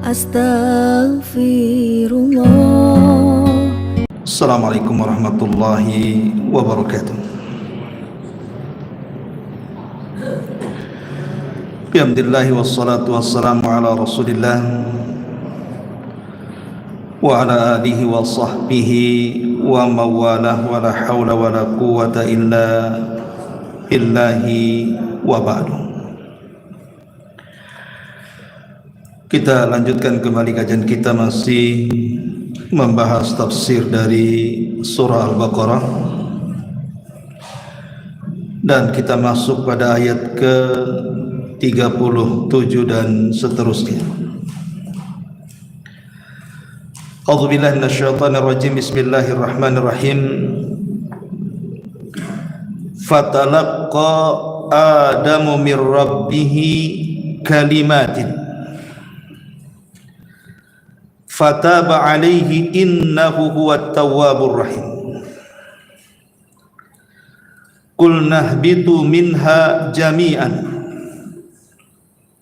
Astaghfirullah. Assalamualaikum warahmatullahi wabarakatuh. Alhamdulillah wassalatu wassalamu ala Rasulillah wa ala alihi wa sahbihi wa mawalah wa la hawla wa la quwwata illa billahi wa ba'du. Kita lanjutkan kembali kajian kita, masih membahas tafsir dari surah Al-Baqarah, dan kita masuk pada ayat ke 37 dan seterusnya. A'udzubillahi minasyaitonirrajim. Bismillahirrahmanirrahim. Fatalaqqa Adamu mir rabbih kalimatin fataba alaihi innahu huwat tawwabur rahim. Qulna ihbitu minha jami'an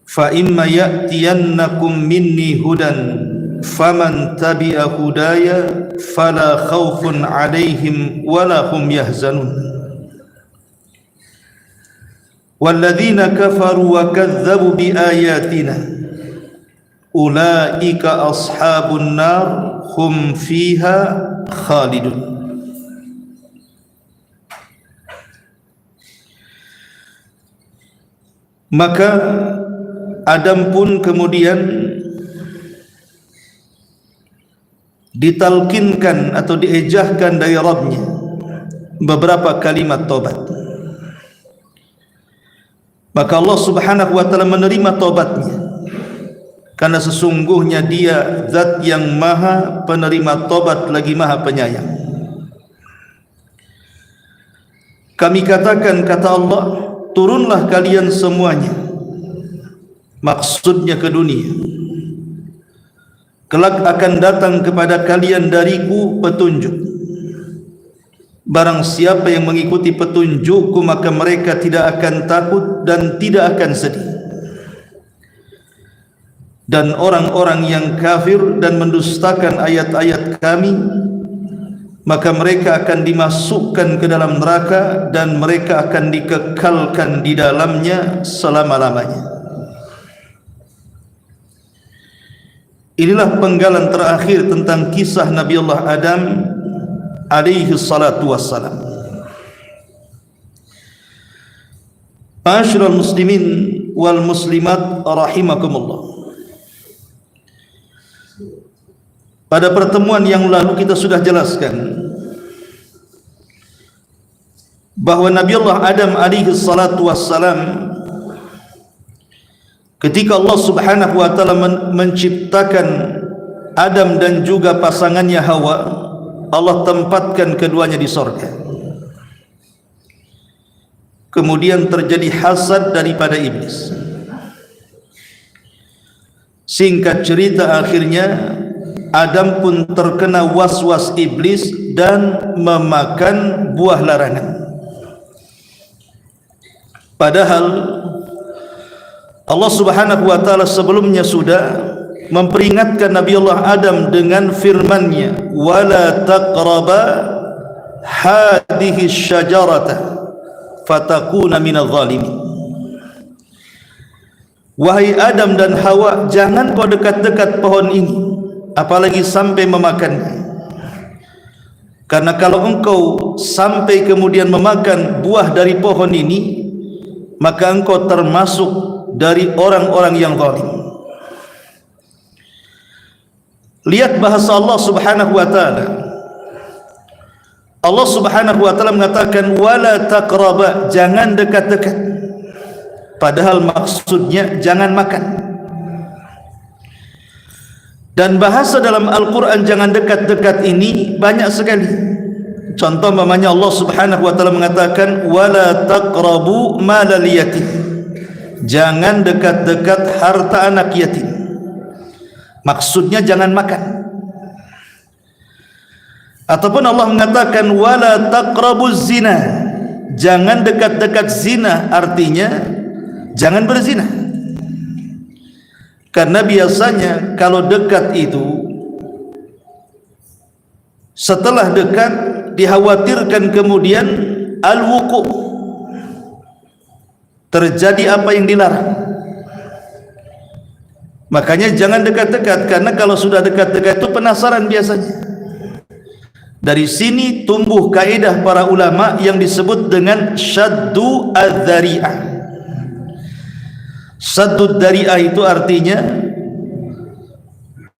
fa imma ya'tiyannakum minni hudan faman tabi'a hudaya fala khawfun alaihim wala hum yahzanun walladzina kafaru wa kadzdzabu biayatina ulaika ashabun nar hum fiha khalidun. Maka Adam pun kemudian ditalkinkan atau diejahkan dari Rabbnya beberapa kalimat taubat. Maka Allah subhanahu wa ta'ala menerima taubatnya, karena sesungguhnya Dia zat yang maha penerima taubat lagi maha penyayang. Kami katakan, kata Allah, turunlah kalian semuanya, maksudnya ke dunia. Kelak akan datang kepada kalian dariku petunjuk. Barang siapa yang mengikuti petunjukku, maka mereka tidak akan takut dan tidak akan sedih. Dan orang-orang yang kafir dan mendustakan ayat-ayat kami, maka mereka akan dimasukkan ke dalam neraka dan mereka akan dikekalkan di dalamnya selama-lamanya. Inilah penggalan terakhir tentang kisah Nabi Allah Adam alaihi salatu wassalam. Ma'asyiral muslimin wal muslimat rahimakumullah. Pada pertemuan yang lalu kita sudah jelaskan bahwa Nabi Allah Adam alaihi salatu wassalam, ketika Allah subhanahu wa ta'ala menciptakan Adam dan juga pasangannya Hawa, Allah tempatkan keduanya di sorga. Kemudian terjadi hasad daripada iblis. Singkat cerita, akhirnya Adam pun terkena was-was iblis dan memakan buah larangan. Padahal Allah subhanahu wa ta'ala sebelumnya sudah memperingatkan Nabi Allah Adam dengan firman-Nya, wala taqraba hadhihi syajarata fatakuna minadh dhalimin. Wahai Adam dan Hawa, jangan kau dekat-dekat pohon ini, apalagi sampai memakannya. Karena kalau engkau sampai kemudian memakan buah dari pohon ini, maka engkau termasuk dari orang-orang yang zalim. Lihat bahasa Allah subhanahu wa ta'ala. Allah subhanahu wa ta'ala mengatakan wala taqraba, jangan dekat-dekat, padahal maksudnya jangan makan. Dan bahasa dalam Al-Quran jangan dekat-dekat ini banyak sekali. Contoh umpamanya Allah subhanahu wa ta'ala mengatakan wala taqrabu malal yatim, jangan dekat-dekat harta anak yatim, maksudnya jangan makan. Ataupun Allah mengatakan wala taqrabuz zina, jangan dekat-dekat zina, artinya jangan berzina. Karena biasanya kalau dekat itu, setelah dekat dikhawatirkan kemudian al-wuqu', terjadi apa yang dilarang. Makanya jangan dekat-dekat, karena kalau sudah dekat-dekat itu penasaran biasanya. Dari sini tumbuh kaidah para ulama yang disebut dengan syaddu adz-dzari'ah. Syaddu dzari'ah itu artinya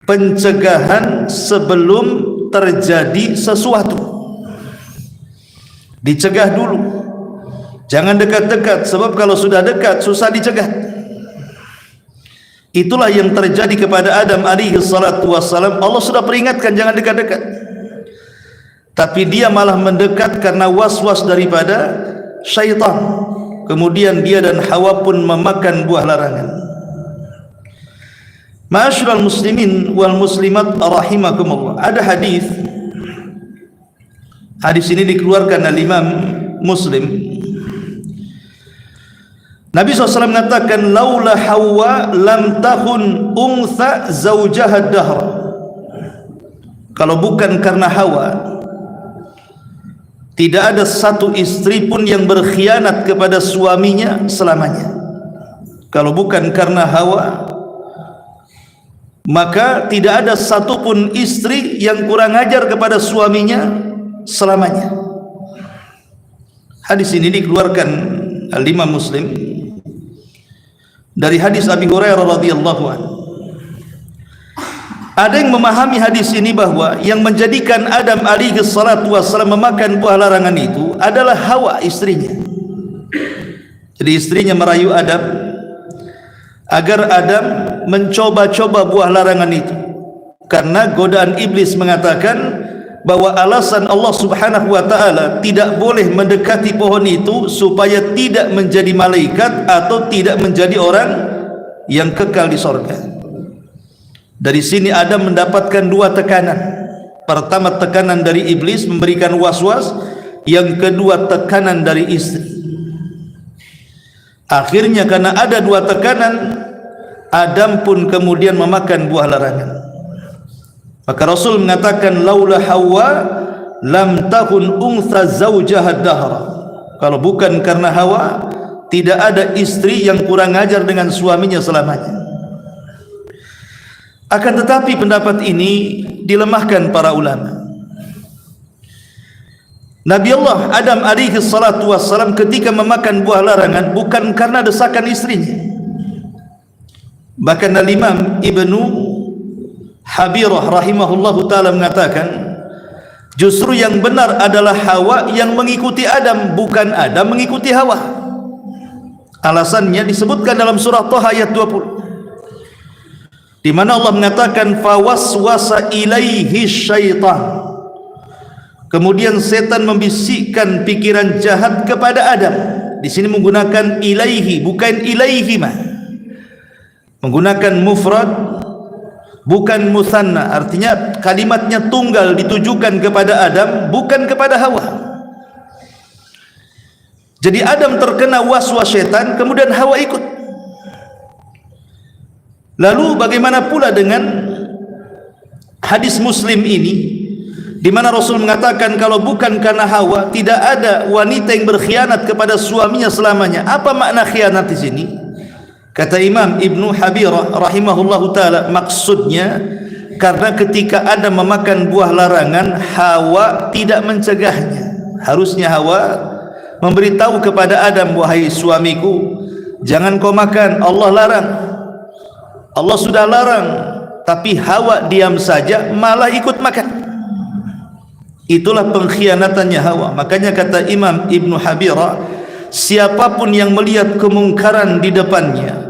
pencegahan sebelum terjadi sesuatu. Dicegah dulu, jangan dekat-dekat, sebab kalau sudah dekat susah dicegah. Itulah yang terjadi kepada Adam alaihi salatu wassalam. Allah sudah peringatkan jangan dekat-dekat, tapi dia malah mendekat karena was-was daripada syaitan. Kemudian dia dan Hawa pun memakan buah larangan. Ma'asyiral muslimin wal muslimat rahimakumullah. Ada hadis ini dikeluarkan oleh Imam Muslim. Nabi SAW mengatakan, laula Hawa lam tahun untha zawjaha dahr. Kalau bukan karena Hawa, tidak ada satu istri pun yang berkhianat kepada suaminya selamanya. Kalau bukan karena Hawa, maka tidak ada satu pun istri yang kurang ajar kepada suaminya selamanya. Hadis ini dikeluarkan oleh Imam Muslim dari hadis Abi Hurairah radhiyallahu anhu. Ada yang memahami hadis ini bahwa yang menjadikan Adam alaihi salatu wassalam memakan buah larangan itu adalah Hawa, istrinya. Jadi istrinya merayu Adam agar Adam mencoba-coba buah larangan itu, karena godaan iblis mengatakan bahwa alasan Allah subhanahu wa ta'ala tidak boleh mendekati pohon itu supaya tidak menjadi malaikat atau tidak menjadi orang yang kekal di sorga. Dari sini Adam mendapatkan dua tekanan. Pertama, tekanan dari iblis memberikan was-was. Yang kedua, tekanan dari istri. Akhirnya karena ada dua tekanan, Adam pun kemudian memakan buah larangan. Maka Rasul mengatakan, laula Hawa lam takun untha zawjaha dahra. Kalau bukan karena Hawa, tidak ada istri yang kurang ajar dengan suaminya selamanya. Akan tetapi pendapat ini dilemahkan para ulama. Nabi Allah Adam alaihi salatu wassalam ketika memakan buah larangan bukan karena desakan istrinya. Bahkan Al-Imam Ibnu Habirah rahimahullahu ta'ala mengatakan, justru yang benar adalah Hawa yang mengikuti Adam, bukan Adam mengikuti Hawa. Alasannya disebutkan dalam surah Thaha ayat 20, di mana Allah mengatakan fawaswasa ilaihi syaitan. Kemudian setan membisikkan pikiran jahat kepada Adam. Di sini menggunakan ilaihi, bukan ilaihima. Menggunakan mufrad, bukan musanna. Artinya kalimatnya tunggal, ditujukan kepada Adam, bukan kepada Hawa. Jadi Adam terkena waswas syaitan, kemudian Hawa ikut. Lalu bagaimana pula dengan hadis Muslim ini, di mana Rasul mengatakan kalau bukan karena Hawa tidak ada wanita yang berkhianat kepada suaminya selamanya. Apa makna khianat di sini? Kata Imam Ibnu Habirah rahimahullahu taala, maksudnya karena ketika Adam memakan buah larangan, Hawa tidak mencegahnya. Harusnya Hawa memberitahu kepada Adam, wahai suamiku, jangan kau makan, Allah larang. Allah sudah larang, tapi Hawa diam saja malah ikut makan. Itulah pengkhianatannya Hawa. Makanya kata Imam Ibnu Habirah, siapapun yang melihat kemungkaran di depannya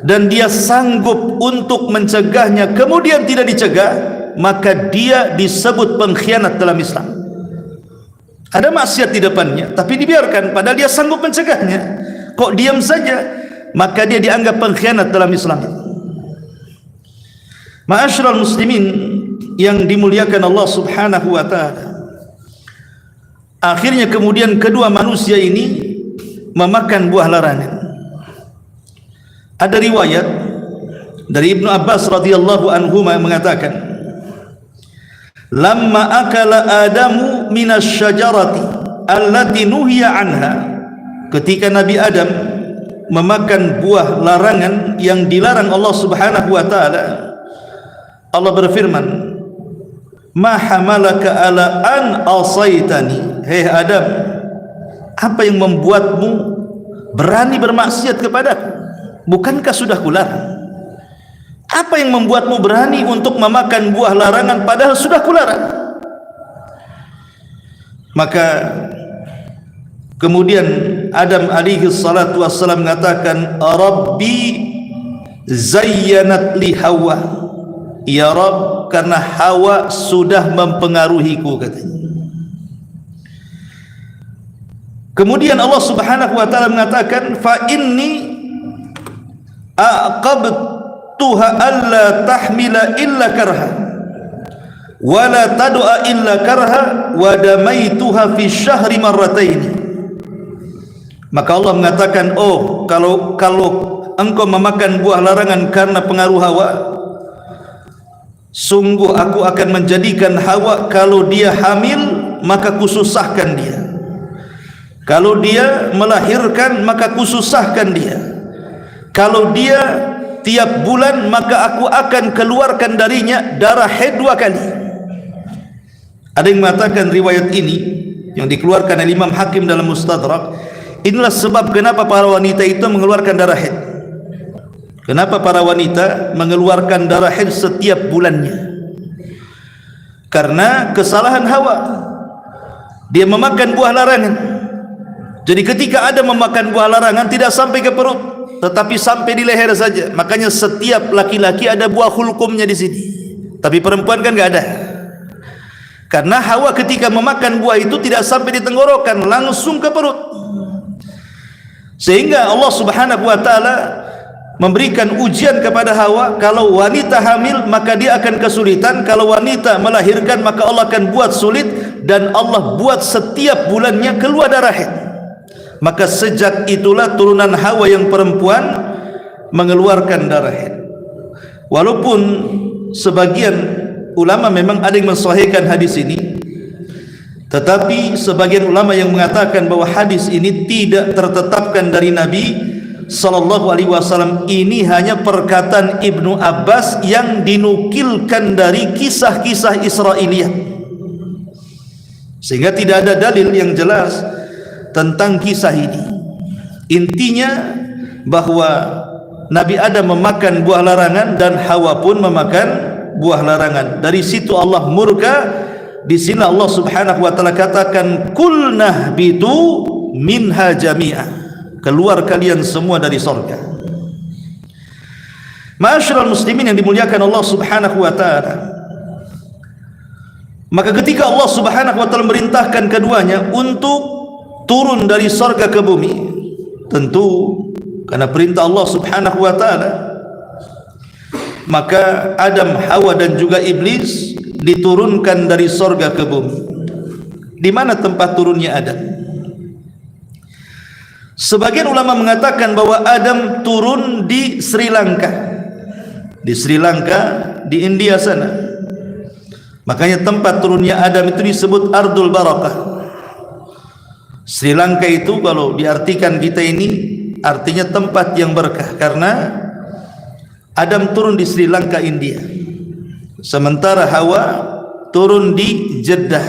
dan dia sanggup untuk mencegahnya kemudian tidak dicegah, maka dia disebut pengkhianat dalam Islam. Ada maksiat di depannya tapi dibiarkan padahal dia sanggup mencegahnya, kok diam saja, maka dia dianggap pengkhianat dalam Islam. Ma'asyiral muslimin yang dimuliakan Allah subhanahu wa ta'ala, akhirnya kemudian kedua manusia ini memakan buah larangan. Ada riwayat Dari Ibnu Abbas radhiyallahu anhu mengatakan, lamma akala Adamu minasy syajarati allati nuhiya anha, ketika Nabi Adam memakan buah larangan yang dilarang Allah Subhanahu wa taala, Allah berfirman, ma hamalaka ala an asaitani, hei Adam, apa yang membuatmu berani bermaksiat kepadaku? Bukankah sudah kularang? Apa yang membuatmu berani untuk memakan buah larangan padahal sudah kularang? Maka kemudian Adam alaihi salatu wassalam mengatakan, Rabbi zayyanat li Hawa, ya Rabb, karena Hawa sudah mempengaruhiku, katanya. Kemudian Allah Subhanahu wa taala mengatakan, fa inni aqabtuha alla tahmila illa karha wa la tad'a illa karha wa damaituha fi syahri marratain. Maka Allah mengatakan, oh, kalau engkau memakan buah larangan karena pengaruh hawa, sungguh aku akan menjadikan Hawa, kalau dia hamil maka kususahkan dia, kalau dia melahirkan maka kususahkan dia, kalau dia tiap bulan maka aku akan keluarkan darinya darah haid 2 kali. Ada yang mengatakan riwayat ini yang dikeluarkan oleh Imam Hakim dalam Mustadrak, inilah sebab kenapa para wanita itu mengeluarkan darah haid. Kenapa para wanita mengeluarkan darah haid setiap bulannya? Karena kesalahan Hawa, dia memakan buah larangan. Jadi ketika ada memakan buah larangan tidak sampai ke perut, tetapi sampai di leher saja. Makanya setiap laki-laki ada buah hulkumnya di sini, tapi perempuan kan nggak ada. Karena Hawa ketika memakan buah itu tidak sampai di tenggorokan, langsung ke perut. Sehingga Allah Subhanahu wa taala memberikan ujian kepada Hawa, kalau wanita hamil maka dia akan kesulitan, kalau wanita melahirkan maka Allah akan buat sulit, dan Allah buat setiap bulannya keluar darah haid. Maka sejak itulah turunan Hawa yang perempuan mengeluarkan darah haid. Walaupun sebagian ulama memang ada yang mensahihkan hadis ini, tetapi sebagian ulama yang mengatakan bahwa hadis ini tidak tertetapkan dari Nabi sallallahu alaihi wasallam, ini hanya perkataan Ibnu Abbas yang dinukilkan dari kisah-kisah Israiliyat, sehingga tidak ada dalil yang jelas tentang kisah ini. Intinya bahwa Nabi Adam memakan buah larangan dan Hawa pun memakan buah larangan. Dari situ Allah murka. Di sini Allah Subhanahu wa taala katakan, kulnah bitu minha jami'ah, keluar kalian semua dari surga. Ma'asyiral muslimin yang dimuliakan Allah Subhanahu wa taala, maka ketika Allah Subhanahu wa taala merintahkan keduanya untuk turun dari surga ke bumi, tentu karena perintah Allah Subhanahu wa taala, maka Adam, Hawa dan juga iblis diturunkan dari surga ke bumi. Di mana tempat turunnya Adam? Sebagian ulama mengatakan bahwa Adam turun di Sri Lanka. Di Sri Lanka, di India sana. Makanya tempat turunnya Adam itu disebut Ardul Barakah. Sri Lanka itu kalau diartikan kita ini artinya tempat yang berkah, karena Adam turun di Sri Lanka, India. Sementara Hawa turun di Jeddah.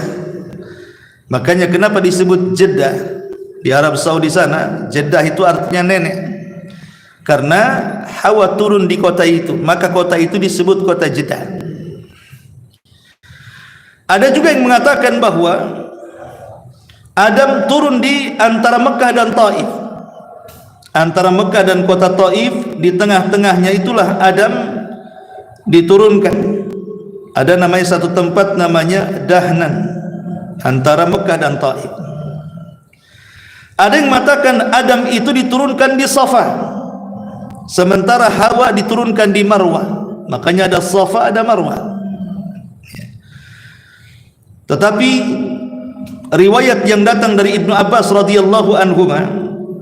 Makanya kenapa disebut Jeddah di Arab Saudi sana? Jeddah itu artinya nenek, karena Hawa turun di kota itu, maka kota itu disebut kota Jeddah. Ada juga yang mengatakan bahwa Adam turun di antara Mekah dan Taif. Antara Mekah dan kota Taif, di tengah-tengahnya itulah Adam diturunkan. Ada namanya satu tempat namanya Dahnan, antara Mekah dan Taif. Ada yang mengatakan Adam itu diturunkan di Safa, sementara Hawa diturunkan di Marwah. Makanya ada Safa, ada Marwah. Tetapi riwayat yang datang dari Ibnu Abbas radhiyallahu anhuma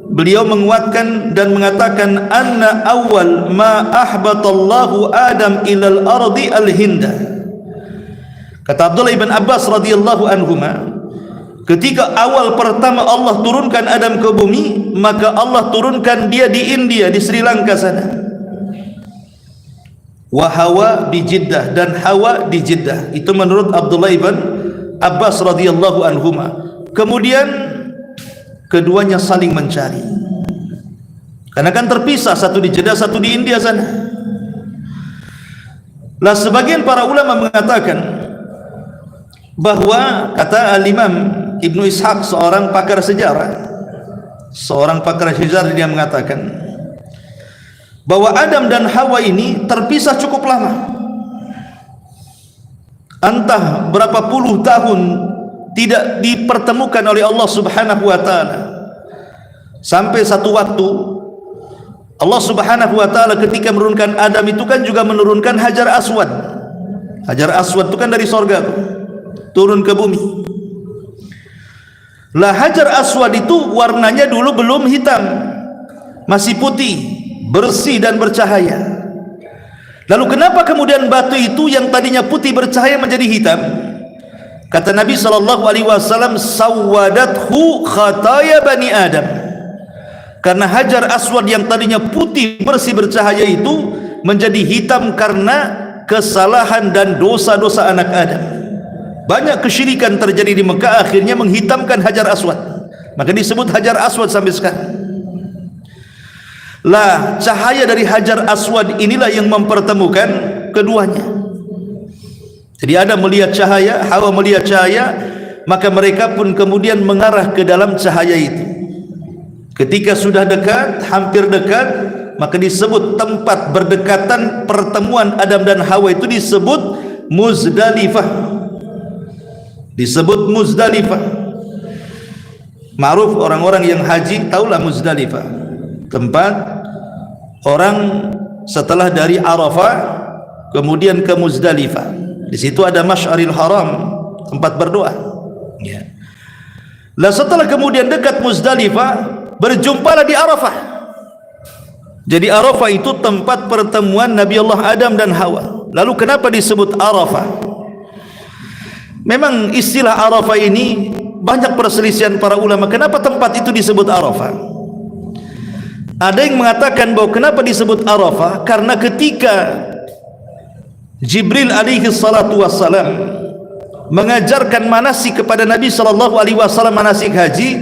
beliau menguatkan dan mengatakan anna awal ma ahbatallahu Adam ilal ardi al-hinda. Kata Abdullah ibn Abbas radhiyallahu anhuma, ketika awal pertama Allah turunkan Adam ke bumi, maka Allah turunkan dia di India, di Sri Lanka sana. Wa Hawa di Jeddah, dan Hawa di Jeddah. Itu menurut Abdullah ibn Abbas radhiyallahu anhuma. Kemudian keduanya saling mencari, karena kan terpisah, satu di Jeddah, satu di India sana. Lah sebagian para ulama mengatakan bahwa, kata Al-Imam Ibnu Ishaq, seorang pakar sejarah, dia mengatakan bahwa Adam dan Hawa ini terpisah cukup lama, entah berapa puluh tahun tidak dipertemukan oleh Allah Subhanahu wa taala, sampai satu waktu Allah Subhanahu wa taala ketika menurunkan Adam itu kan juga menurunkan Hajar Aswad. Hajar Aswad itu kan dari sorga turun ke bumi. Lah Hajar Aswad itu warnanya dulu belum hitam, masih putih, bersih dan bercahaya. Lalu kenapa kemudian batu itu yang tadinya putih bercahaya menjadi hitam? Kata Nabi SAW, sawadathu khataya bani Adam. Karena Hajar Aswad yang tadinya putih bersih bercahaya itu menjadi hitam karena kesalahan dan dosa-dosa anak Adam. Banyak kesyirikan terjadi di Mekah, akhirnya menghitamkan Hajar Aswad, maka disebut Hajar Aswad sampai sekarang. Lah cahaya dari Hajar Aswad inilah yang mempertemukan keduanya. Jadi Adam melihat cahaya, Hawa melihat cahaya, maka mereka pun kemudian mengarah ke dalam cahaya itu. Ketika sudah dekat, hampir dekat, maka disebut tempat berdekatan pertemuan Adam dan Hawa itu disebut Muzdalifah. Disebut Muzdalifah. Ma'ruf, orang-orang yang haji tahulah Muzdalifah, tempat orang setelah dari Arafah kemudian ke Muzdalifah. Di situ ada Masy'aril Haram, tempat berdoa. Ya. Lah setelah kemudian dekat Muzdalifah, berjumpalah di Arafah. Jadi Arafah itu tempat pertemuan Nabi Allah Adam dan Hawa. Lalu kenapa disebut Arafah? Memang istilah Arafah ini banyak perselisihan para ulama. Kenapa tempat itu disebut Arafah? Ada yang mengatakan bahwa kenapa disebut Arafah, karena ketika Jibril alaihi salatu wassalam mengajarkan manasik kepada Nabi sallallahu alaihi wasallam, manasik haji,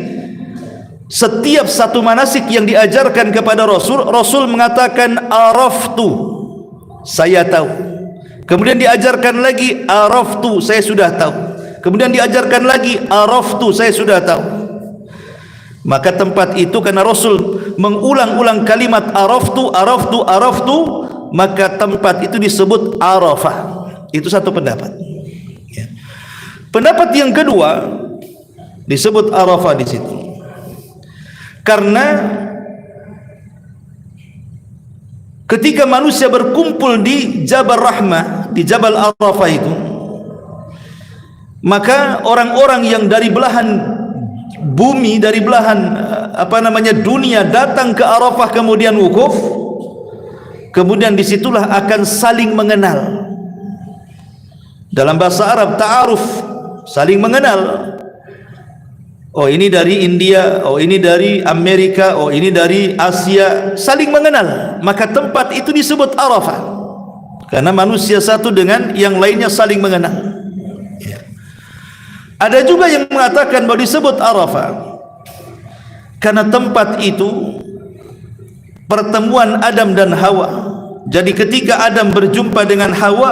setiap satu manasik yang diajarkan kepada Rasul mengatakan araftu, saya tahu. Kemudian diajarkan lagi araftu, saya sudah tahu. Kemudian diajarkan lagi araftu, saya sudah tahu. Maka tempat itu karena Rasul mengulang-ulang kalimat araftu, araftu, araftu, maka tempat itu disebut Arafah. Itu satu pendapat. Ya. Pendapat yang kedua disebut Arafah di situ karena ketika manusia berkumpul di Jabal Rahmah, di Jabal Arafah itu, maka orang-orang yang dari belahan bumi, dari belahan dunia datang ke Arafah kemudian wukuf, kemudian disitulah akan saling mengenal. Dalam bahasa Arab ta'aruf, saling mengenal. Oh ini dari India, oh ini dari Amerika, oh ini dari Asia, saling mengenal. Maka tempat itu disebut Arafah karena manusia satu dengan yang lainnya saling mengenal. Ya. Ada juga yang mengatakan bahwa disebut Arafah karena tempat itu pertemuan Adam dan Hawa. Jadi ketika Adam berjumpa dengan Hawa,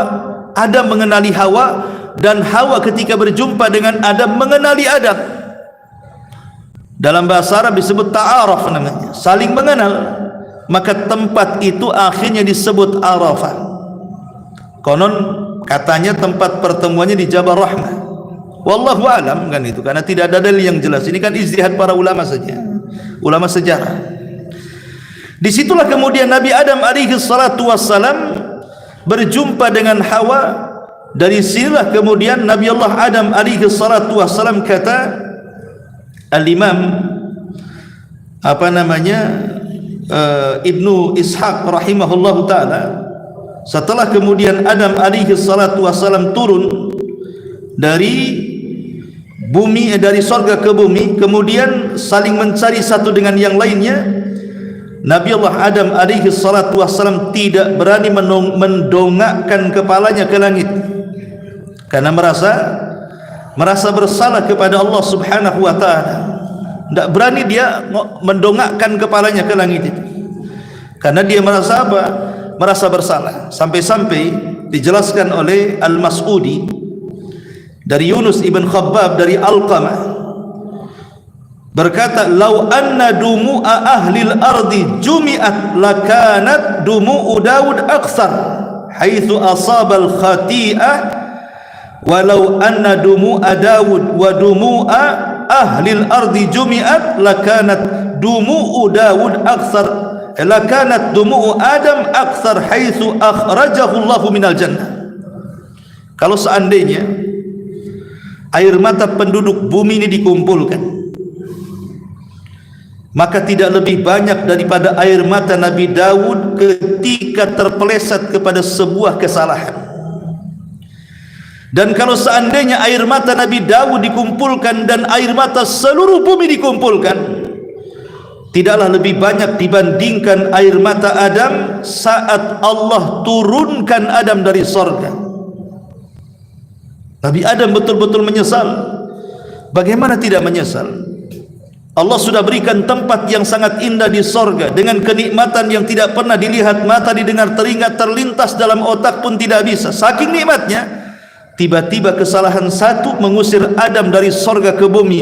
Adam mengenali Hawa, dan Hawa ketika berjumpa dengan Adam mengenali Adam. Dalam bahasa Arab disebut ta'aruf namanya, saling mengenal. Maka tempat itu akhirnya disebut Arafah. Konon katanya tempat pertemuannya di Jabal Rahmah. Wallahu alam kan itu, karena tidak ada dalil yang jelas. Ini kan ijtihad para ulama saja, ulama sejarah. Disitulah kemudian Nabi Adam alaihi salatu wassalam berjumpa dengan Hawa. Dari sinilah kemudian Nabi Allah Adam alaihi salatu wassalam, kata Al-Imam Ibnu Ishaq rahimahullahu taala, setelah kemudian Adam alaihi salatu wasalam turun dari bumi, dari sorga ke bumi, kemudian saling mencari satu dengan yang lainnya, Nabi Allah Adam alaihi salatu wasalam tidak berani mendongakkan kepalanya ke langit karena merasa bersalah kepada Allah subhanahu wa ta'ala. Tidak berani dia mendongakkan kepalanya ke langit itu karena dia merasa apa? Merasa bersalah. Sampai-sampai dijelaskan oleh Al-Mas'udi dari Yunus ibn Khabbab dari Alqamah, berkata, "Lau anna dumu'a ahlil ardi jumi'at lakanat dumu'u Daud akthar haitsu asabal khati'ah walau anna dumu'a Daud wa dumu'a ahlil ardi jumi'at lakanat dumu'u Daud akthar lakanat dumu'u Adam akthar haitsu akhrajahu Allahu minal jannah." Kalau seandainya air mata penduduk bumi ini dikumpulkan, maka tidak lebih banyak daripada air mata Nabi Daud ketika terpeleset kepada sebuah kesalahan. Dan kalau seandainya air mata Nabi Daud dikumpulkan dan air mata seluruh bumi dikumpulkan, tidaklah lebih banyak dibandingkan air mata Adam saat Allah turunkan Adam dari sorga. Nabi Adam betul-betul menyesal. Bagaimana tidak menyesal? Allah sudah berikan tempat yang sangat indah di sorga dengan kenikmatan yang tidak pernah dilihat mata, didengar telinga, terlintas dalam otak pun tidak bisa. Saking nikmatnya, tiba-tiba kesalahan satu mengusir Adam dari sorga ke bumi,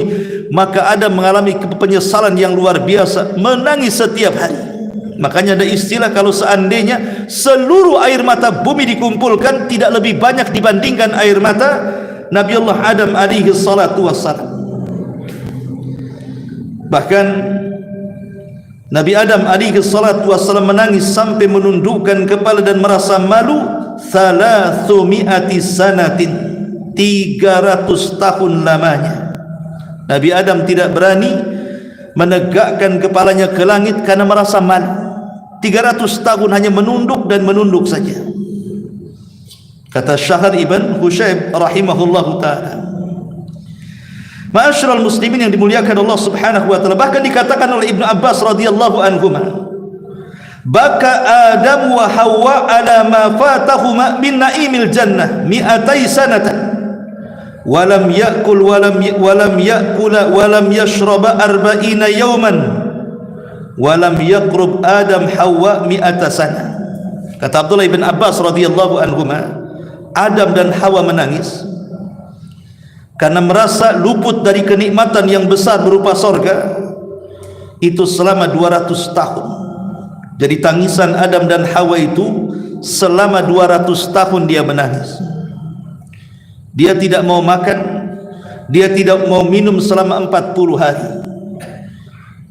maka Adam mengalami penyesalan yang luar biasa, menangis setiap hari. Makanya ada istilah, kalau seandainya seluruh air mata bumi dikumpulkan, tidak lebih banyak dibandingkan air mata Nabi Allah Adam alaihi salatu wassalam. Bahkan Nabi Adam alaihi salatu wassalam menangis sampai menundukkan kepala dan merasa malu 300 sanatin, 300 tahun lamanya Nabi Adam tidak berani menegakkan kepalanya ke langit karena merasa malu. 300 tahun hanya menunduk dan menunduk saja. Kata Syahar ibn Hushayb rahimahullahu ta'ala, ma'asyiral muslimin yang dimuliakan Allah subhanahu wa ta'ala, bahkan dikatakan oleh Ibnu Abbas radhiyallahu anhuma, baka Adam wa Hawa ala ma fatahuma min na'imil jannah mi'atai sanatan walam ya'kul walam ya'kula walam yashraba arba'ina yawman walam yaqrub Adam Hawa mi'ata sana. Kata Abdullah ibn Abbas radhiyallahu anhuma, Adam dan Hawa menangis karena merasa luput dari kenikmatan yang besar berupa sorga itu selama 200 tahun. Jadi tangisan Adam dan Hawa itu selama 200 tahun dia menangis. Dia tidak mau makan, dia tidak mau minum selama 40 hari.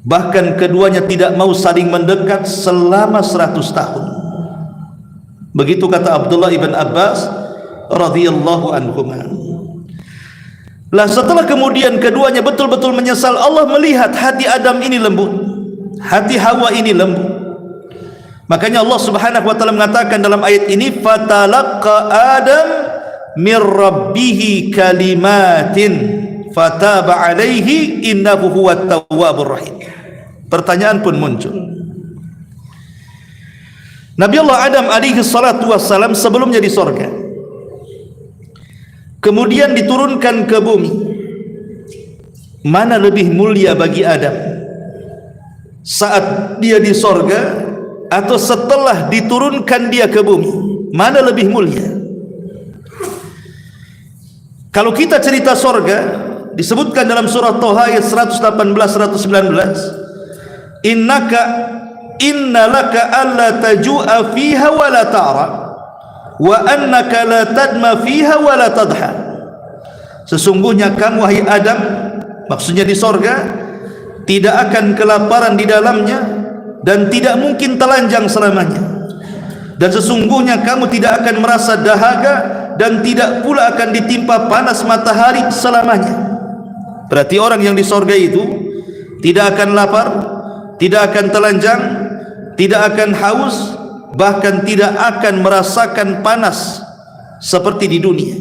Bahkan keduanya tidak mau saling mendekat selama 100 tahun. Begitu kata Abdullah ibn Abbas radhiyallahu anhuma. Lah setelah kemudian keduanya betul-betul menyesal, Allah melihat hati Adam ini lembut, hati Hawa ini lembut. Makanya Allah subhanahu wa ta'ala mengatakan dalam ayat ini, fatalaqqa Adam min rabbihi kalimatin fataba alaihi innahu huwat tawwabur rahim. Pertanyaan pun muncul. Nabi Allah Adam alaihi salatu wassalam sebelumnya di sorga, kemudian diturunkan ke bumi. Mana lebih mulia bagi Adam, saat dia di sorga atau setelah diturunkan dia ke bumi? Mana lebih mulia? Kalau kita cerita sorga, disebutkan dalam surah Toha ayat 118-119, inna laka alla taju'a fiha wa la ta'ra wa annaka la tadma fiha wa la tadha. Sesungguhnya kamu wahai Adam, maksudnya di sorga, tidak akan kelaparan di dalamnya dan tidak mungkin telanjang selamanya. Dan sesungguhnya kamu tidak akan merasa dahaga dan tidak pula akan ditimpa panas matahari selamanya. Berarti orang yang di sorga itu tidak akan lapar, tidak akan telanjang, tidak akan haus, bahkan tidak akan merasakan panas seperti di dunia.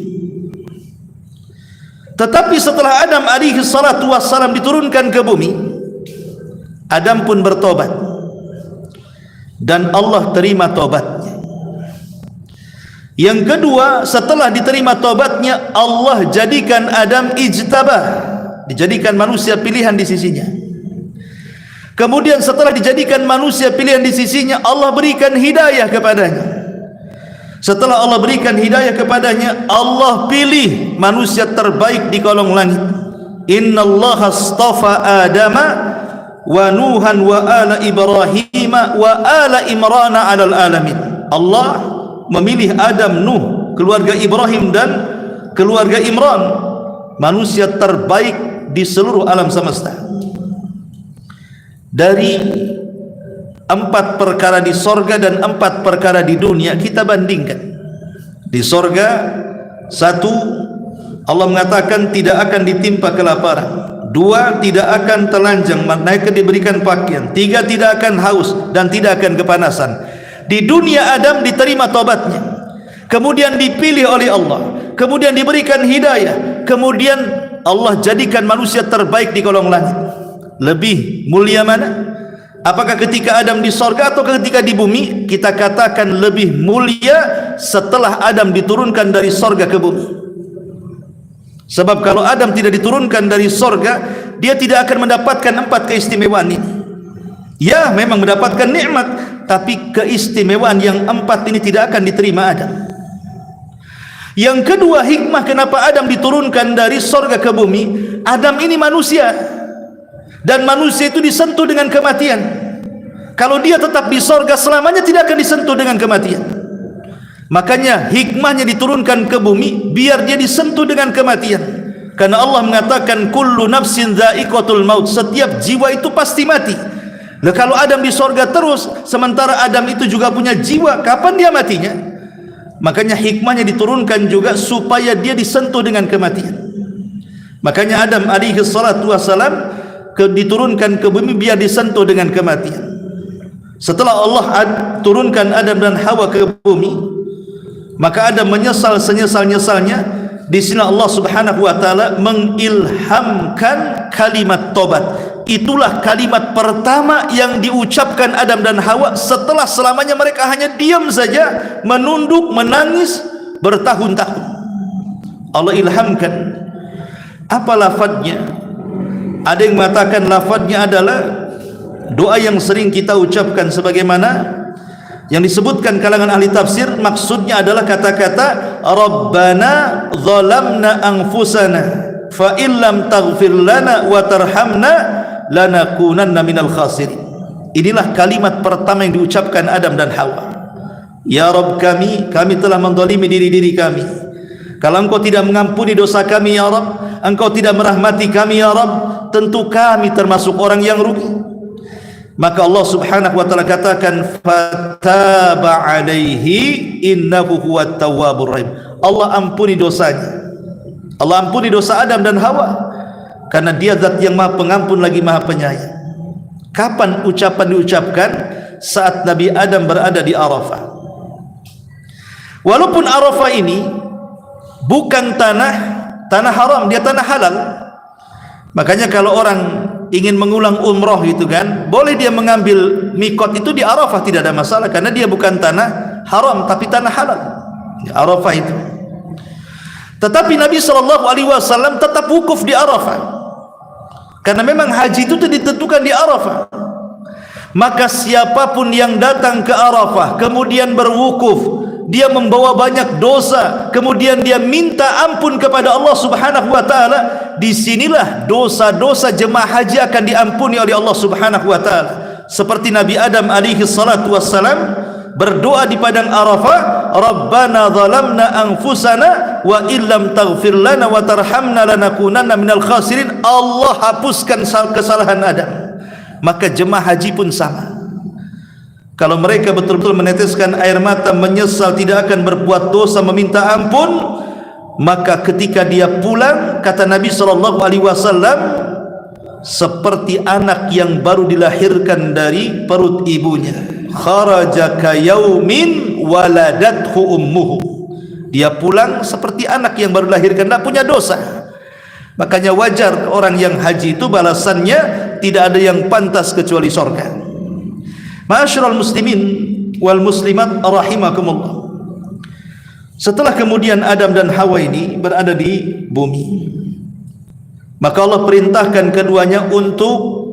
Tetapi setelah Adam alaihi salatu wassalam diturunkan ke bumi, Adam pun bertobat dan Allah terima tobatnya. Yang kedua, setelah diterima tobatnya, Allah jadikan Adam ijtabah, dijadikan manusia pilihan di sisinya. Kemudian setelah dijadikan manusia pilihan di sisinya, Allah berikan hidayah kepadanya. Setelah Allah berikan hidayah kepadanya, Allah pilih manusia terbaik di kolong langit. Innallaha astafa Adama wa Nuhan wa ala Ibrahim wa ala Imrana 'alal alamin. Allah memilih Adam, Nuh, keluarga Ibrahim dan keluarga Imran, manusia terbaik di seluruh alam semesta. Dari 4 perkara di sorga dan 4 perkara di dunia, kita bandingkan. Di sorga, 1, Allah mengatakan tidak akan ditimpa kelaparan. 2, tidak akan telanjang, mereka diberikan pakaian. 3, tidak akan haus dan tidak akan kepanasan. Di dunia Adam diterima tobatnya, kemudian dipilih oleh Allah, kemudian diberikan hidayah, kemudian Allah jadikan manusia terbaik di kolong langit. Lebih mulia mana? Apakah ketika Adam di sorga atau ketika di bumi? Kita katakan lebih mulia setelah Adam diturunkan dari sorga ke bumi. Sebab kalau Adam tidak diturunkan dari sorga, dia tidak akan mendapatkan 4 keistimewaan ini. Ya, memang mendapatkan nikmat, tapi keistimewaan yang 4 ini tidak akan diterima Adam. Yang kedua, hikmah kenapa Adam diturunkan dari sorga ke bumi. Adam ini manusia, dan manusia itu disentuh dengan kematian. Kalau dia tetap di sorga selamanya, tidak akan disentuh dengan kematian. Makanya hikmahnya diturunkan ke bumi, biar dia disentuh dengan kematian. Karena Allah mengatakan kullu nafsin dha'iqatul maut, setiap jiwa itu pasti mati. Nah, kalau Adam di sorga terus, sementara Adam itu juga punya jiwa, kapan dia matinya? Makanya hikmahnya diturunkan juga supaya dia disentuh dengan kematian. Makanya Adam alaihi salatu wassalam diturunkan ke bumi biar disentuh dengan kematian. Setelah Allah turunkan Adam dan Hawa ke bumi, maka Adam menyesal senyesal-nyesalnya. Di sini Allah Subhanahu wa taala mengilhamkan kalimat tobat. Itulah kalimat pertama yang diucapkan Adam dan Hawa setelah selamanya mereka hanya diam saja, menunduk, menangis bertahun-tahun. Allah ilhamkan. Apa lafadznya? Ada yang mengatakan lafadznya adalah doa yang sering kita ucapkan, sebagaimana yang disebutkan kalangan ahli tafsir. Maksudnya adalah kata-kata Rabbana zalamna anfusana fa illam taghfir lana wa tarhamna lanakunanna minal khasirin. Inilah kalimat pertama yang diucapkan Adam dan Hawa. Ya Rabb kami telah menzalimi diri-diri kami. Kalau Engkau tidak mengampuni dosa kami ya Rabb, Engkau tidak merahmati kami ya Rabb, tentu kami termasuk orang yang rugi. Maka Allah Subhanahu wa taala katakan fataba alaihi innahu huwat tawwabur rahim. Allah ampuni dosanya. Allah ampuni dosa Adam dan Hawa karena dia zat yang Maha Pengampun lagi Maha Penyayang. Kapan ucapan diucapkan? Saat Nabi Adam berada di Arafah. Walaupun Arafah ini bukan tanah haram, dia tanah halal. Makanya kalau orang ingin mengulang umroh gitu kan, boleh dia mengambil mikot itu di Arafah, tidak ada masalah, karena dia bukan tanah haram tapi tanah halal di Arafah itu. Tetapi Nabi SAW tetap wukuf di Arafah, karena memang haji itu ditentukan di Arafah. Maka siapapun yang datang ke Arafah kemudian berwukuf, dia membawa banyak dosa, kemudian dia minta ampun kepada Allah Subhanahu wa taala, disinilah dosa-dosa jemaah haji akan diampuni oleh Allah Subhanahu wa taala. Seperti Nabi Adam alaihi salatu wassalam berdoa di padang Arafah, Rabbana zalamna anfusana wa illam taghfir lana wa tarhamna lanakunanna minal khasirin. Allah hapuskan kesalahan Adam. Maka jemaah haji pun sama. Kalau mereka betul-betul meneteskan air mata, menyesal, tidak akan berbuat dosa, meminta ampun, maka ketika dia pulang, kata Nabi SAW, seperti anak yang baru dilahirkan dari perut ibunya. Kharaja ka yaumin waladathu ummuhu. Dia pulang seperti anak yang baru dilahirkan, tidak punya dosa. Makanya wajar orang yang haji itu balasannya tidak ada yang pantas kecuali surga. Ma'asyiral muslimin wal muslimat rahimakumullah. Setelah kemudian Adam dan Hawa ini berada di bumi, maka Allah perintahkan keduanya untuk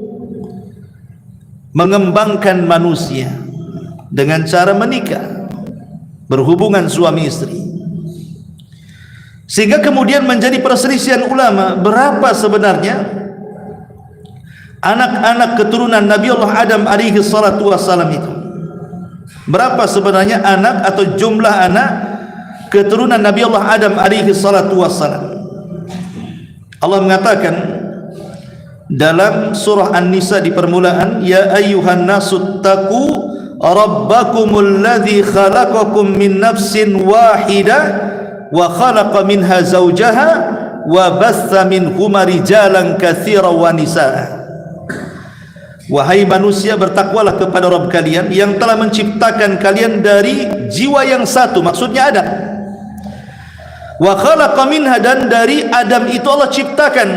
mengembangkan manusia dengan cara menikah, berhubungan suami istri. Sehingga kemudian menjadi perselisihan ulama, berapa sebenarnya anak-anak keturunan Nabi Allah Adam alaihi salatu wassalam itu. Berapa sebenarnya anak atau jumlah anak keturunan Nabi Allah Adam alaihi salatu wassalam. Allah mengatakan dalam surah An-Nisa di permulaan, ya ayyuhan nasu taqu rabbakumul ladzi khalaqakum min nafsin wahidah wa khalaqa minha zawjaha wa batha minhuma rijalan katsiran wa nisaa. Wahai manusia, bertakwalah kepada Rabb kalian yang telah menciptakan kalian dari jiwa yang satu, maksudnya Adam. Wa khalaqa minha, dan dari Adam itu Allah ciptakan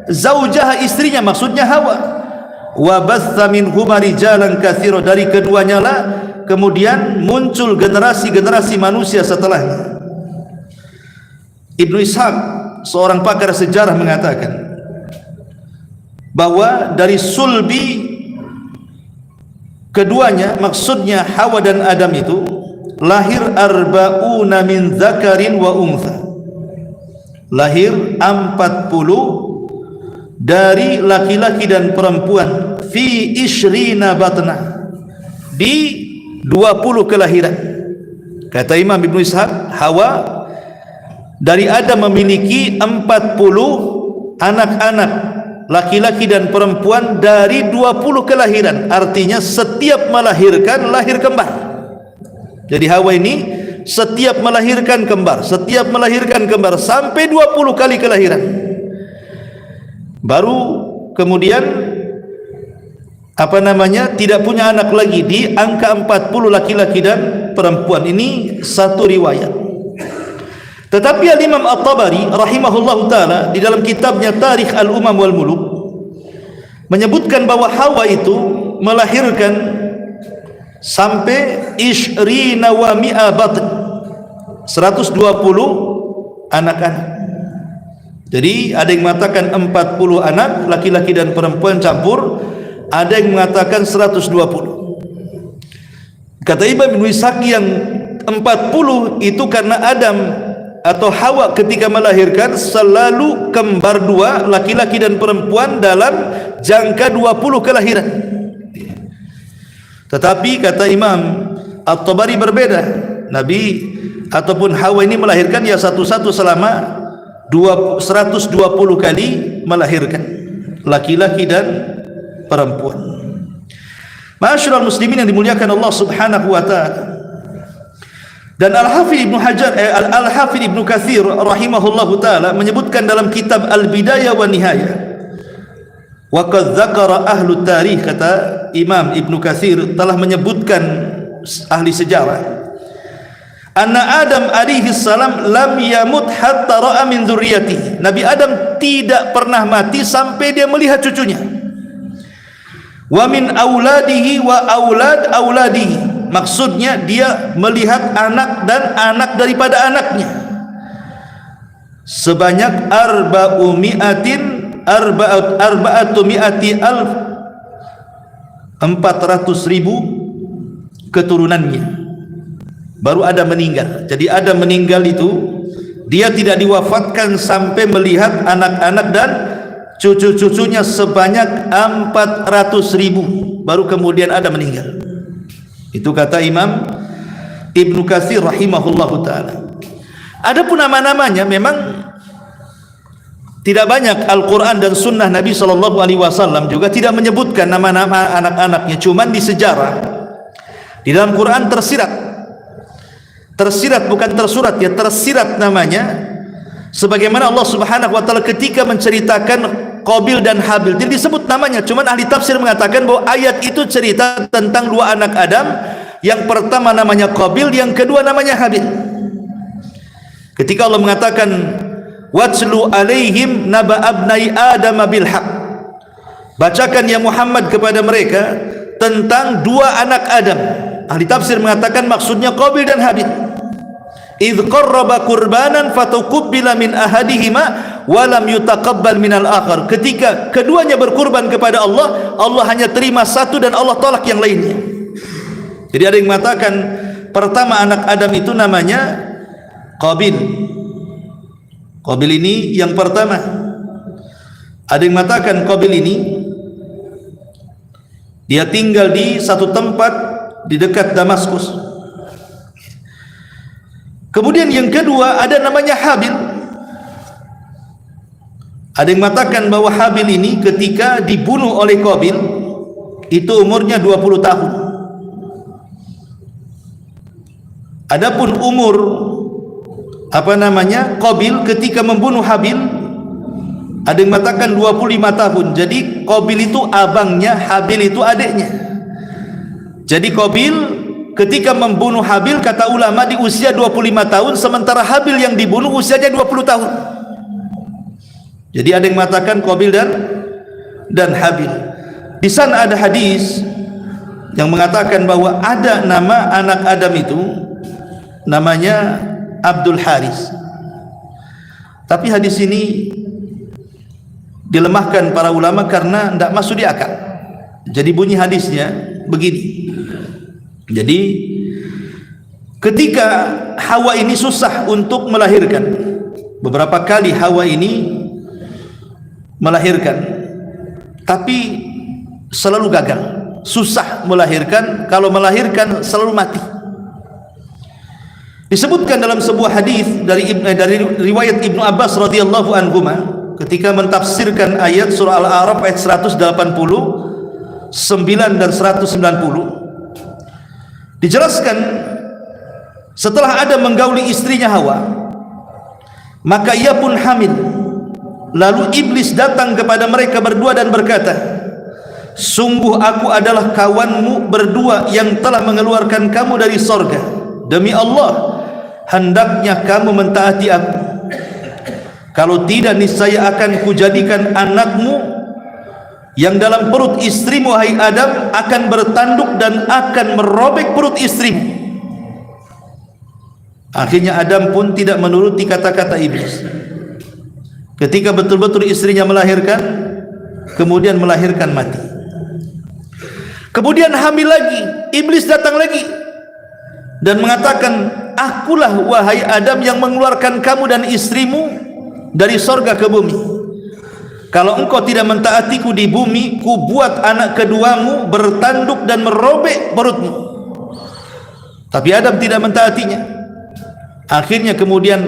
zaujaha, istrinya, maksudnya Hawa. Wa batha minhuma rijalan katsiran, dari keduanya lah kemudian muncul generasi-generasi manusia setelahnya. Ibnu Ishaq, seorang pakar sejarah, mengatakan bahwa dari sulbi keduanya, maksudnya Hawa dan Adam itu, lahir arba'una min dzakarin wa untha, lahir 40 dari laki-laki dan perempuan, fi ishrina batna, di 20 kelahiran. Kata Imam Ibnu Ishaq, Hawa dari Adam memiliki 40 anak-anak laki-laki dan perempuan dari 20 kelahiran. Artinya setiap melahirkan lahir kembar. Jadi Hawa ini setiap melahirkan kembar, setiap melahirkan kembar, sampai 20 kali kelahiran. Baru kemudian tidak punya anak lagi, di angka 40 laki-laki dan perempuan. Ini satu riwayat. Tetapi Al-Imam At-Tabari rahimahullah ta'ala di dalam kitabnya Tarikh Al-Umam wal Muluk menyebutkan bahwa Hawa itu melahirkan sampai ishrina wa mi'a batn, 120 anak-anak. Jadi ada yang mengatakan 40 anak laki-laki dan perempuan campur, ada yang mengatakan 120. Kata Imam Ibnu Ishaq, yang 40 itu karena Adam atau Hawa ketika melahirkan selalu kembar dua, laki-laki dan perempuan, dalam jangka 20 kelahiran. Tetapi kata Imam At-Tabari berbeda, Nabi ataupun Hawa ini melahirkan ya satu-satu selama 120 kali melahirkan, laki-laki dan perempuan. Ma'asyiral muslimin yang dimuliakan Allah Subhanahu wa ta'ala. Dan Al-Hafidz Ibnu Hajar Al-Hafidz Ibnu Katsir rahimahullahu taala menyebutkan dalam kitab Al-Bidayah wa Nihayah, wa qad dzakara ahlu tarikh, kata Imam Ibnu Katsir telah menyebutkan ahli sejarah, anna Adam alaihi salam lam yamut hatta ra'a min dzurriyyatihi. Nabi Adam tidak pernah mati sampai dia melihat cucunya. Wa min auladihi wa aulad auladihi, maksudnya dia melihat anak dan anak daripada anaknya, sebanyak 400.000 keturunannya. Baru Adam meninggal. Jadi Adam meninggal itu dia tidak diwafatkan sampai melihat anak-anak dan cucu-cucunya sebanyak 400.000, baru kemudian Adam meninggal. Itu kata Imam Ibnu Katsir rahimahullahu taala. Adapun nama-namanya memang tidak banyak. Al-Quran dan Sunnah Nabi Sallallahu Alaihi Wasallam juga tidak menyebutkan nama-nama anak-anaknya. Cuman di sejarah, di dalam Quran tersirat bukan tersurat ya, tersirat namanya. Sebagaimana Allah Subhanahu Wa Taala ketika menceritakan Qabil dan Habil. Tidak disebut namanya, cuman ahli tafsir mengatakan bahwa ayat itu cerita tentang dua anak Adam. Yang pertama namanya Qabil, yang kedua namanya Habil. Ketika Allah mengatakan watslu alaihim naba abnai adam bil haq, bacakan ya Muhammad kepada mereka tentang dua anak Adam. Ahli tafsir mengatakan maksudnya Qabil dan Habil. Idh qarraba qurbanan fatuqbila min ahadihima wa lam yutaqabbal minal akhar. Ketika keduanya berkurban kepada Allah, Allah hanya terima satu dan Allah tolak yang lainnya. Jadi ada yang mengatakan pertama anak Adam itu namanya Qabil. Qabil ini yang pertama. Ada yang mengatakan Qabil ini dia tinggal di satu tempat di dekat Damaskus. Kemudian yang kedua ada namanya Habil. Ada yang mengatakan bahwa Habil ini ketika dibunuh oleh Qabil itu umurnya 20 tahun. Adapun umur Qabil ketika membunuh Habil, ada yang mengatakan 25 tahun. Jadi Qabil itu abangnya, Habil itu adiknya. Jadi Qabil ketika membunuh Habil, kata ulama di usia 25 tahun, sementara Habil yang dibunuh usianya 20 tahun. Jadi ada yang mengatakan Qabil dan Habil. Di sana ada hadis yang mengatakan bahwa ada nama anak Adam itu namanya Abdul Haris. Tapi hadis ini dilemahkan para ulama karena tidak masuk di akal. Jadi bunyi hadisnya begini. Jadi ketika Hawa ini susah untuk melahirkan, beberapa kali Hawa ini melahirkan, tapi selalu gagal, susah melahirkan. Kalau melahirkan selalu mati. Disebutkan dalam sebuah hadis dari riwayat Ibnu Abbas radhiyallahu anhu ketika mentafsirkan ayat surah Al-A'raf ayat 189 dan 190, dijelaskan setelah Adam menggauli istrinya Hawa, maka ia pun hamil. Lalu iblis datang kepada mereka berdua dan berkata, sungguh aku adalah kawanmu berdua yang telah mengeluarkan kamu dari sorga. Demi Allah, hendaknya kamu mentaati aku. Kalau tidak, niscaya akan kujadikan anakmu yang dalam perut istrimu, hai Adam, akan bertanduk dan akan merobek perut istrimu. Akhirnya Adam pun tidak menuruti kata-kata iblis. Ketika betul-betul istrinya melahirkan, kemudian melahirkan mati. Kemudian hamil lagi, iblis datang lagi dan mengatakan, akulah wahai Adam yang mengeluarkan kamu dan istrimu dari sorga ke bumi. Kalau engkau tidak mentaatiku di bumi, ku buat anak keduamu bertanduk dan merobek perutmu. Tapi Adam tidak mentaatinya. Akhirnya kemudian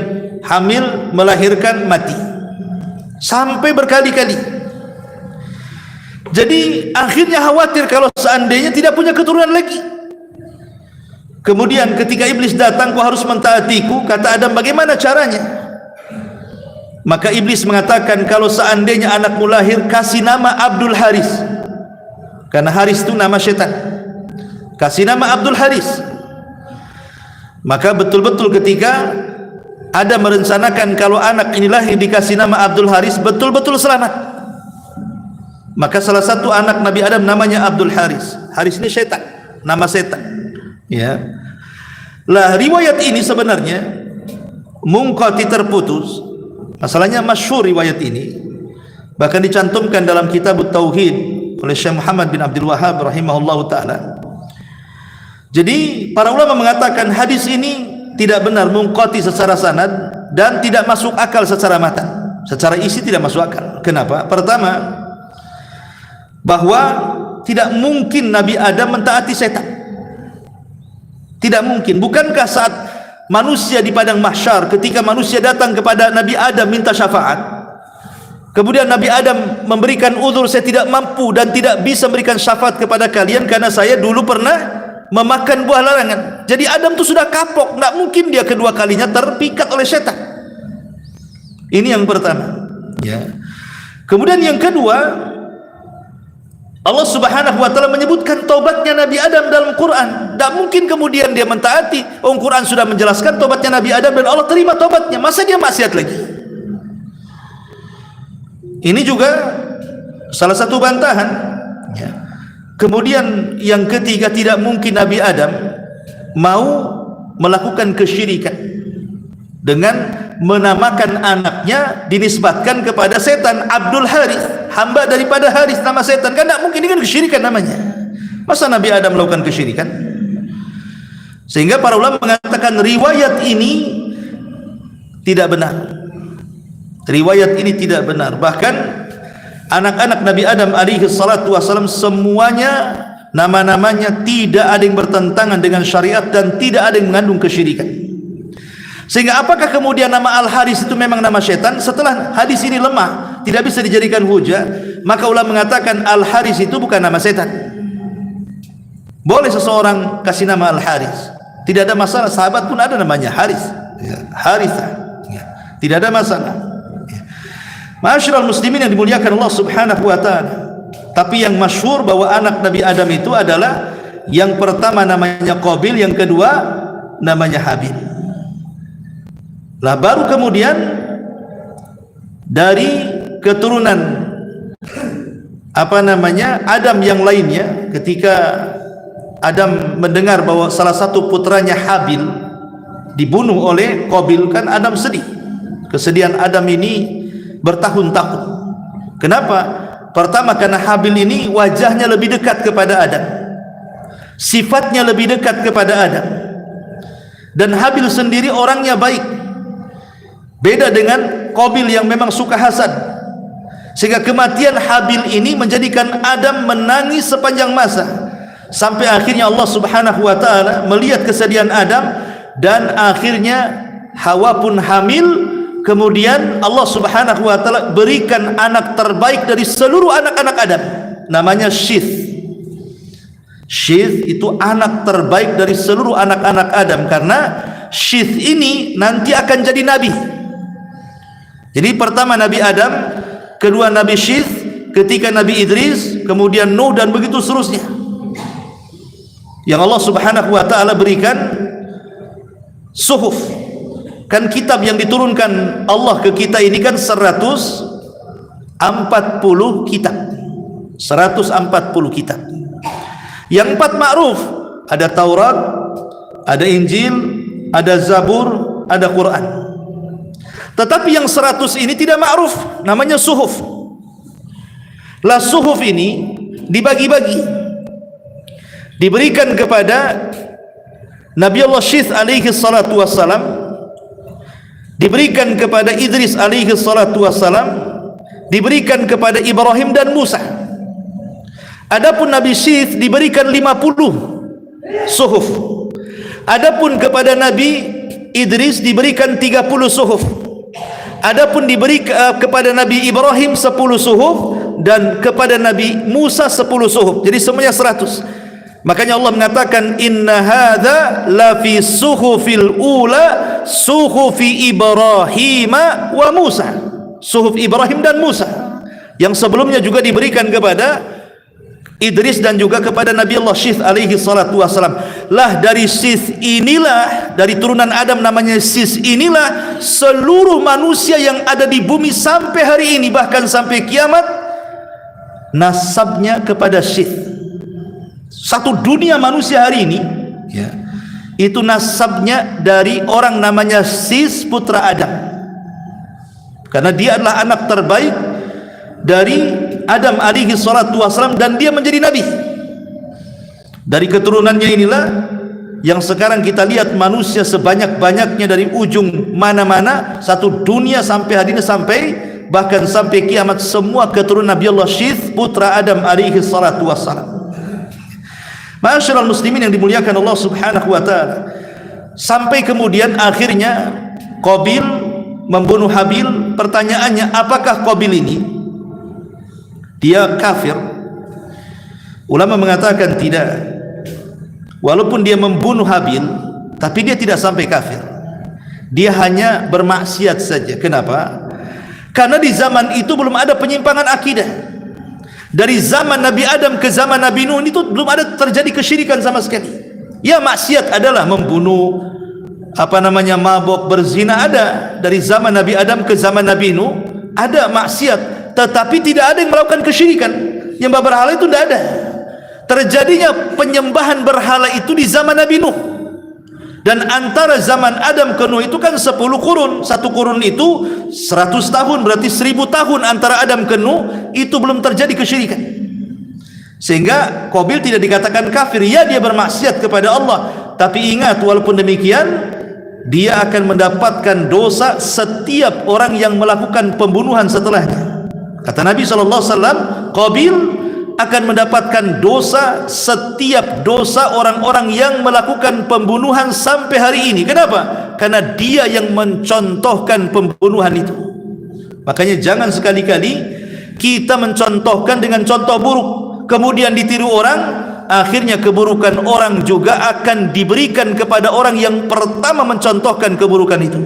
hamil, melahirkan, mati. Sampai berkali-kali. Jadi akhirnya khawatir kalau seandainya tidak punya keturunan lagi. Kemudian ketika iblis datang, kau harus mentaatiku. Kata Adam, bagaimana caranya? Maka iblis mengatakan, kalau seandainya anakmu lahir, kasih nama Abdul Haris, karena Haris itu nama syaitan. Kasih nama Abdul Haris. Maka betul-betul ketika Adam merencanakan kalau anak ini lahir dikasih nama Abdul Haris, betul-betul selamat. Maka salah satu anak Nabi Adam namanya Abdul Haris. Haris ini syaitan, nama syaitan. Ya. Lah riwayat ini sebenarnya munqati, terputus. Masalahnya masyhur riwayat ini, bahkan dicantumkan dalam kitab Tauhid oleh Syekh Muhammad bin Abdul Wahhab rahimahullahu taala. Jadi para ulama mengatakan hadis ini tidak benar, munqati secara sanad dan tidak masuk akal secara matan. Secara isi tidak masuk akal. Kenapa? Pertama, bahwa tidak mungkin Nabi Adam mentaati setan. Tidak mungkin. Bukankah saat manusia di padang mahsyar, ketika manusia datang kepada Nabi Adam minta syafaat, kemudian Nabi Adam memberikan uzur, saya tidak mampu dan tidak bisa memberikan syafaat kepada kalian karena saya dulu pernah memakan buah larangan. Jadi Adam itu sudah kapok, tidak mungkin dia kedua kalinya terpikat oleh setan. Ini yang pertama, ya. Kemudian yang kedua, Allah Subhanahu wa taala menyebutkan taubatnya Nabi Adam dalam Quran. Tak mungkin kemudian dia mentaati. Quran sudah menjelaskan taubatnya Nabi Adam dan Allah terima taubatnya. Masa dia maksiat lagi? Ini juga salah satu bantahan. Ya. Kemudian yang ketiga, tidak mungkin Nabi Adam mau melakukan kesyirikan dengan menamakan anaknya dinisbatkan kepada setan. Abdul Harith, hamba daripada Harith, nama setan. Kan tidak mungkin, ini kan kesyirikan namanya. Masa Nabi Adam melakukan kesyirikan? Sehingga para ulama mengatakan riwayat ini tidak benar. Riwayat ini tidak benar. Bahkan anak-anak Nabi Adam alaihi salatu wasalam semuanya nama-namanya tidak ada yang bertentangan dengan syariat dan tidak ada yang mengandung kesyirikan. Sehingga apakah kemudian nama Al-Haris itu memang nama syaitan? Setelah hadis ini lemah, tidak bisa dijadikan hujah, maka ulama mengatakan Al-Haris itu bukan nama syaitan. Boleh seseorang kasih nama Al-Haris, tidak ada masalah. Sahabat pun ada namanya Haris, Haritha, tidak ada masalah. Ma'asyiral muslimin yang dimuliakan Allah Subhanahu wa taala. Tapi yang masyhur bahwa anak Nabi Adam itu adalah yang pertama namanya Qabil, yang kedua namanya Habil. Lah baru kemudian dari keturunan Adam yang lainnya, ketika Adam mendengar bahwa salah satu putranya Habil dibunuh oleh Qabil, kan Adam sedih. Kesedihan Adam ini bertahun-tahun. Kenapa? Pertama, karena Habil ini wajahnya lebih dekat kepada Adam, sifatnya lebih dekat kepada Adam, dan Habil sendiri orangnya baik. Beda dengan Qabil yang memang suka hasad. Sehingga kematian Habil ini menjadikan Adam menangis sepanjang masa, sampai akhirnya Allah Subhanahu wa taala melihat kesedihan Adam, dan akhirnya Hawa pun hamil. Kemudian Allah Subhanahu wa taala berikan anak terbaik dari seluruh anak-anak Adam, namanya Syith. Syith itu anak terbaik dari seluruh anak-anak Adam, karena Syith ini nanti akan jadi nabi. Jadi pertama Nabi Adam, kedua Nabi Syith, ketiga Nabi Idris, kemudian Nuh, dan begitu seterusnya. Yang Allah Subhanahu wa taala berikan suhuf. Kan kitab yang diturunkan Allah ke kita ini kan 140 kitab. 140 kitab. Yang 4 ma'ruf, ada Taurat, ada Injil, ada Zabur, ada Quran. Tetapi yang 100 ini tidak ma'ruf, namanya suhuf. Lah suhuf ini dibagi-bagi, diberikan kepada Nabi Allah Syith alaihi salatu wassalam, diberikan kepada Idris alaihi salatu wassalam, diberikan kepada Ibrahim dan Musa. Adapun Nabi Syith diberikan 50 suhuf. Adapun kepada Nabi Idris diberikan 30 suhuf. Adapun diberi kepada Nabi Ibrahim 10 suhuf, dan kepada Nabi Musa 10 suhuf. Jadi semuanya 100. Makanya Allah mengatakan inna hadza la fi suhufil ula suhufi Ibrahim wa Musa. Suhuf Ibrahim dan Musa yang sebelumnya juga diberikan kepada Idris dan juga kepada Nabi Allah Syith alaihi salatu wassalam. Lah dari Syith inilah, dari turunan Adam namanya Syith inilah, seluruh manusia yang ada di bumi sampai hari ini, bahkan sampai kiamat, nasabnya kepada Syith. Satu dunia manusia hari ini, ya, itu nasabnya dari orang namanya Syith putra Adam, karena dia adalah anak terbaik dari Adam alaihi salatu wassalam, dan dia menjadi nabi. Dari keturunannya inilah yang sekarang kita lihat manusia sebanyak-banyaknya dari ujung mana-mana satu dunia sampai hari ini, sampai bahkan sampai kiamat, semua keturunan Nabi Allah Syith putra Adam alaihi salatu wassalam. Ma'asyiral muslimin yang dimuliakan Allah Subhanahu wa taala. Sampai kemudian akhirnya Qabil membunuh Habil. Pertanyaannya, apakah Qabil ini dia kafir? Ulama mengatakan tidak. Walaupun dia membunuh Habil, tapi dia tidak sampai kafir. Dia hanya bermaksiat saja. Kenapa? Karena di zaman itu belum ada penyimpangan akidah. Dari zaman Nabi Adam ke zaman Nabi Nuh itu belum ada terjadi kesyirikan sama sekali. Ya, maksiat adalah membunuh, mabok, berzina, ada. Dari zaman Nabi Adam ke zaman Nabi Nuh ada maksiat, tetapi tidak ada yang melakukan kesyirikan. Nyembah berhala itu tidak ada. Terjadinya penyembahan berhala itu di zaman Nabi Nuh. Dan antara zaman Adam ke Nuh itu kan 10 kurun. Satu kurun itu 100 tahun, berarti 1000 tahun antara Adam ke Nuh, itu belum terjadi kesyirikan. Sehingga Qabil tidak dikatakan kafir. Ya, dia bermaksiat kepada Allah, tapi ingat, walaupun demikian dia akan mendapatkan dosa setiap orang yang melakukan pembunuhan setelahnya. Kata Nabi SAW, Qabil akan mendapatkan dosa setiap dosa orang-orang yang melakukan pembunuhan sampai hari ini. Kenapa? Karena dia yang mencontohkan pembunuhan itu. Makanya jangan sekali-kali kita mencontohkan dengan contoh buruk, kemudian ditiru orang, akhirnya keburukan orang juga akan diberikan kepada orang yang pertama mencontohkan keburukan itu.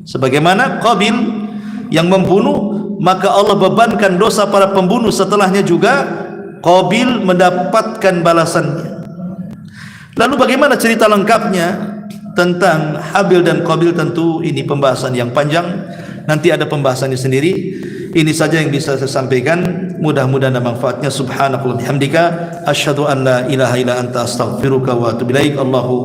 Sebagaimana Qabil yang membunuh, maka Allah bebankan dosa para pembunuh setelahnya juga. Qabil mendapatkan balasannya. Lalu bagaimana cerita lengkapnya tentang Habil dan Qabil? Tentu ini pembahasan yang panjang, nanti ada pembahasannya sendiri. Ini saja yang bisa saya sampaikan, mudah-mudahan ada manfaatnya. Subhanakallah bihamdika asyhadu an la ilaha illa anta astaghfiruka wa atubu ilaik. Allahu